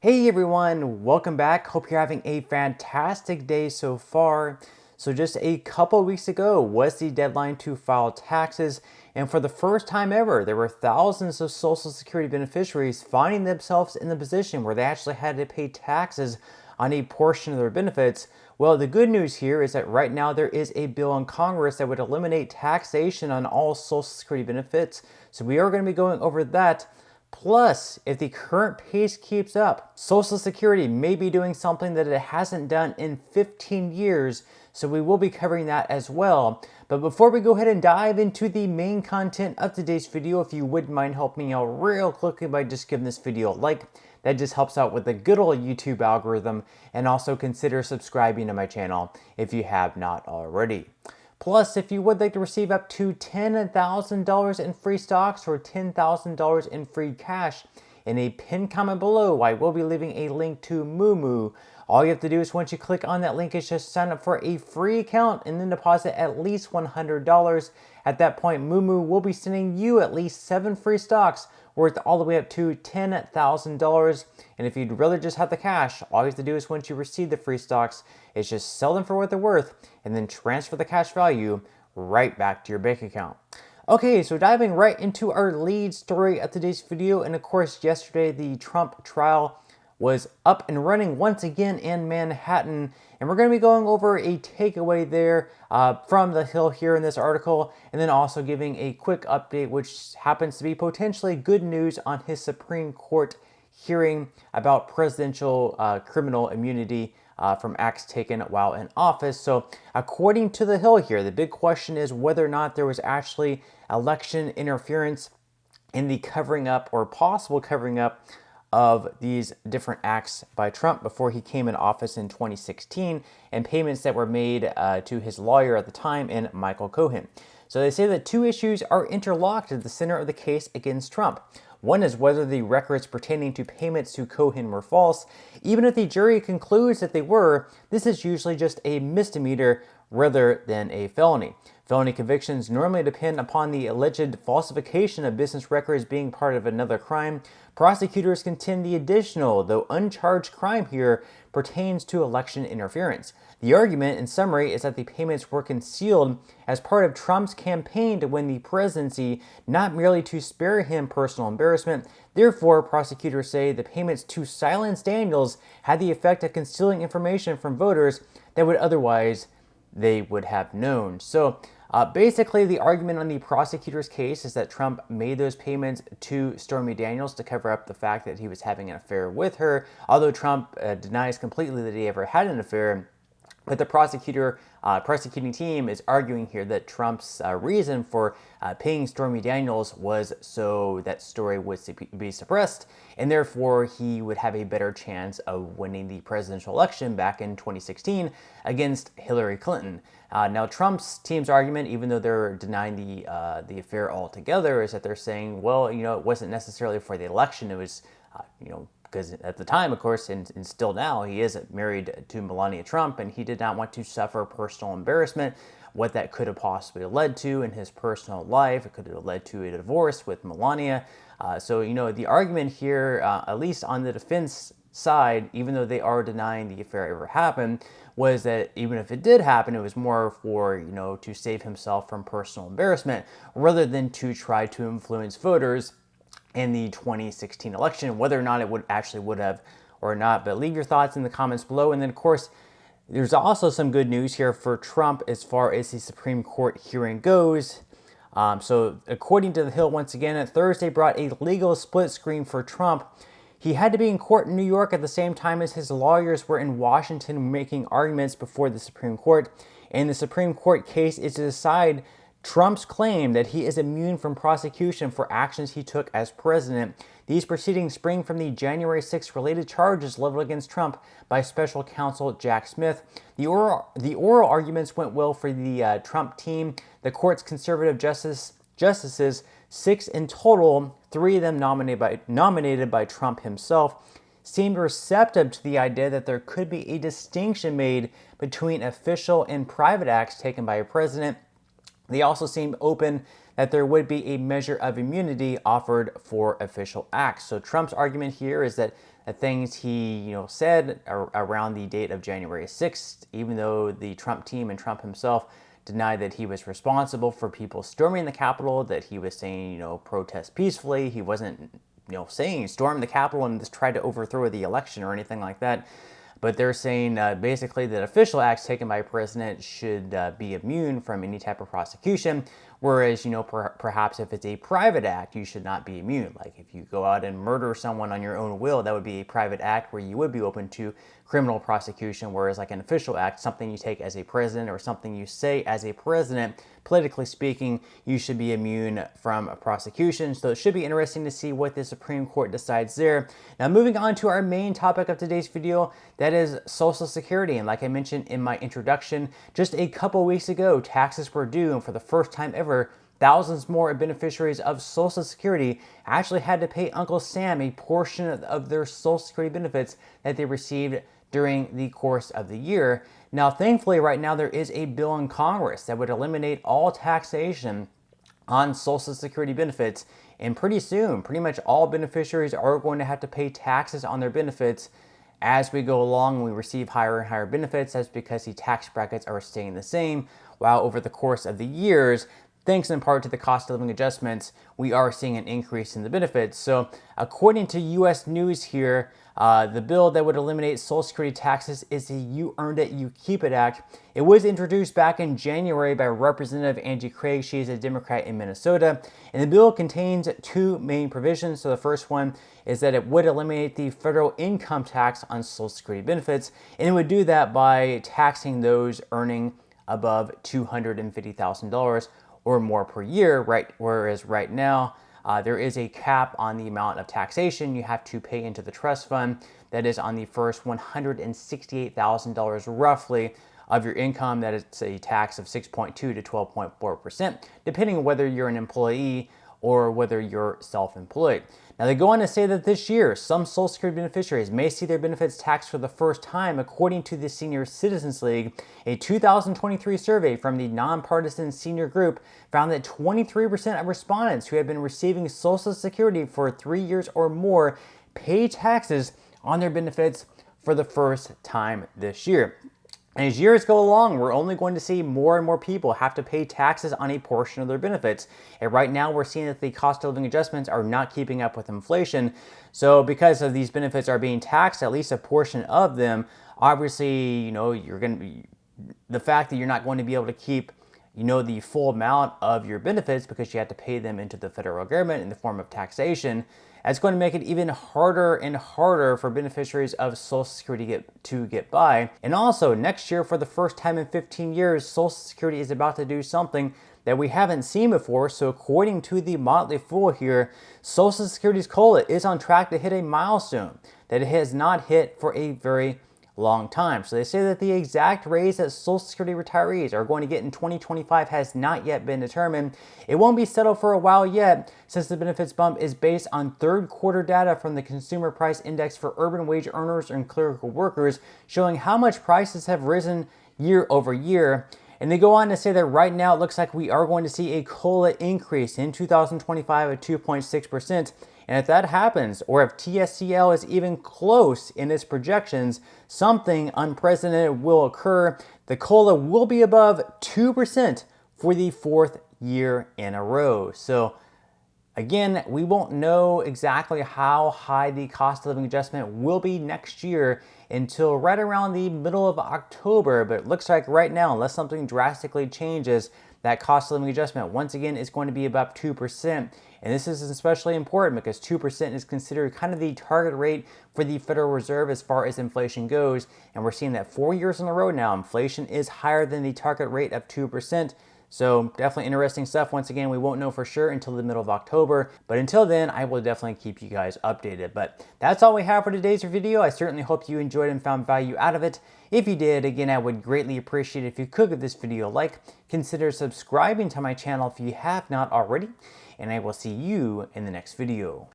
Hey everyone, welcome back. Hope you're having a fantastic day so far. So just a couple weeks ago was the deadline to file taxes, and for the first time ever, there were thousands of Social Security beneficiaries finding themselves in the position where they actually had to pay taxes on a portion of their benefits. Well, the good news here is that right now there is a bill in Congress that would eliminate taxation on all Social Security benefits. So we are going to be going over that. Plus, if the current pace keeps up, Social Security may be doing something that it hasn't done in 15 years, so we will be covering that as well. But before we go ahead and dive into the main content of today's video, if you wouldn't mind helping me out real quickly by just giving this video a like, that just helps out with the good old YouTube algorithm, and also consider subscribing to my channel if you have not already. Plus, if you would like to receive up to $10,000 in free stocks or $10,000 in free cash, in a pinned comment below, I will be leaving a link to Moomoo. All you have to do is once you click on that link is just sign up for a free account and then deposit at least $100. At that point, Moomoo will be sending you at least 7 free stocks worth all the way up to $10,000. And if you'd rather just have the cash, all you have to do is once you receive the free stocks is just sell them for what they're worth and then transfer the cash value right back to your bank account. Okay, so diving right into our lead story of today's video, and of course yesterday the Trump trial was up and running once again in Manhattan, and we're going to be going over a takeaway there from the Hill here in this article, and then also giving a quick update which happens to be potentially good news on his Supreme Court hearing about presidential criminal immunity from acts taken while in office. So according to the Hill here, the big question is whether or not there was actually election interference in the covering up or possible covering up of these different acts by Trump before he came in office in 2016, and payments that were made to his lawyer at the time, and Michael Cohen. So they say that two issues are interlocked at the center of the case against Trump. One is whether the records pertaining to payments to Cohen were false. Even if the jury concludes that they were, this is usually just a misdemeanor rather than a felony. Felony convictions normally depend upon the alleged falsification of business records being part of another crime. Prosecutors contend the additional, though uncharged crime here pertains to election interference. The argument, in summary, is that the payments were concealed as part of Trump's campaign to win the presidency, not merely to spare him personal embarrassment. Therefore, prosecutors say the payments to silence Daniels had the effect of concealing information from voters that would otherwise they would have known. So basically, the argument on the prosecutor's case is that Trump made those payments to Stormy Daniels to cover up the fact that he was having an affair with her, although Trump denies completely that he ever had an affair. But the prosecuting team is arguing here that Trump's reason for paying Stormy Daniels was so that story would be suppressed, and therefore he would have a better chance of winning the presidential election back in 2016 against Hillary Clinton. Now, Trump's team's argument, even though they're denying the affair altogether, is that they're saying, well, it wasn't necessarily for the election. It was, because at the time, of course, and still now, he is married to Melania Trump, and he did not want to suffer personal embarrassment. What that could have possibly led to in his personal life, it could have led to a divorce with Melania. So, the argument here, at least on the defense side, even though they are denying the affair ever happened, was that even if it did happen, it was more for, to save himself from personal embarrassment rather than to try to influence voters in the 2016 election, whether or not it would have or not. But leave your thoughts in the comments below. And then, of course, there's also some good news here for Trump as far as the Supreme Court hearing goes. So according to the Hill, once again, Thursday brought a legal split screen for Trump. He had to be in court in New York at the same time as his lawyers were in Washington making arguments before the Supreme Court. And the Supreme Court case is to decide Trump's claim that he is immune from prosecution for actions he took as president. These proceedings spring from the January 6th related charges leveled against Trump by special counsel Jack Smith. The oral arguments went well for the Trump team. The court's conservative justices, 6 in total, 3 of them nominated by Trump himself, seemed receptive to the idea that there could be a distinction made between official and private acts taken by a president. They also seemed open that there would be a measure of immunity offered for official acts. So Trump's argument here is that the things he said around the date of January 6th, even though the Trump team and Trump himself denied that he was responsible for people storming the Capitol, that he was saying, protest peacefully. He wasn't, saying storm the Capitol and just try to overthrow the election or anything like that. But they're saying basically that official acts taken by a president should be immune from any type of prosecution, whereas, perhaps if it's a private act, you should not be immune. Like if you go out and murder someone on your own will, that would be a private act where you would be open to criminal prosecution, whereas like an official act, something you take as a president or something you say as a president, politically speaking, you should be immune from a prosecution. So it should be interesting to see what the Supreme Court decides there. Now, moving on to our main topic of today's video, that is Social Security. And like I mentioned in my introduction, just a couple weeks ago, taxes were due, and for the first time ever, thousands more beneficiaries of Social Security actually had to pay Uncle Sam a portion of their Social Security benefits that they received during the course of the year. Now, thankfully, right now there is a bill in Congress that would eliminate all taxation on Social Security benefits, and pretty soon, pretty much all beneficiaries are going to have to pay taxes on their benefits as we go along. We receive higher and higher benefits. That's because the tax brackets are staying the same, while over the course of the years, thanks in part to the cost of living adjustments, we are seeing an increase in the benefits. So according to U.S. News here, the bill that would eliminate Social Security taxes is the You Earned It, You Keep It Act. It was introduced back in January by Representative Angie Craig. She is a Democrat in Minnesota. And the bill contains two main provisions. So the first one is that it would eliminate the federal income tax on Social Security benefits. And it would do that by taxing those earning above $250,000 or more per year, right? Whereas right now, there is a cap on the amount of taxation you have to pay into the trust fund. That is on the first $168,000 roughly of your income. That is a tax of 6.2 to 12.4%, depending on whether you're an employee or whether you're self-employed. Now, they go on to say that this year, some Social Security beneficiaries may see their benefits taxed for the first time, according to the Senior Citizens League. A 2023 survey from the nonpartisan senior group found that 23% of respondents who had been receiving Social Security for 3 years or more pay taxes on their benefits for the first time this year. And as years go along, we're only going to see more and more people have to pay taxes on a portion of their benefits. And right now, we're seeing that the cost of living adjustments are not keeping up with inflation. So because of these benefits are being taxed, at least a portion of them, obviously, you're going to be, the fact that you're not going to be able to keep the full amount of your benefits because you have to pay them into the federal government in the form of taxation, that's going to make it even harder and harder for beneficiaries of Social Security to get by. And also, next year, for the first time in 15 years, Social Security is about to do something that we haven't seen before. So according to the Motley Fool here, Social Security's COLA is on track to hit a milestone that it has not hit for a very long time. So they say that the exact raise that Social Security retirees are going to get in 2025 has not yet been determined. It won't be settled for a while yet, since the benefits bump is based on third quarter data from the Consumer Price Index for urban wage earners and clerical workers, showing how much prices have risen year over year. And they go on to say that right now it looks like we are going to see a COLA increase in 2025 at 2.6%. And if that happens, or if TSCL is even close in its projections, something unprecedented will occur. The COLA will be above 2% for the fourth year in a row. So again, we won't know exactly how high the cost of living adjustment will be next year until right around the middle of October. But it looks like right now, unless something drastically changes, that cost of living adjustment once again is going to be about 2%. And this is especially important because 2% is considered kind of the target rate for the Federal Reserve as far as inflation goes. And we're seeing that 4 years in a row now, inflation is higher than the target rate of 2%. So definitely interesting stuff. Once again, we won't know for sure until the middle of October. But until then, I will definitely keep you guys updated. But that's all we have for today's video. I certainly hope you enjoyed and found value out of it. If you did, again, I would greatly appreciate it if you could give this video a like. Consider subscribing to my channel if you have not already. And I will see you in the next video.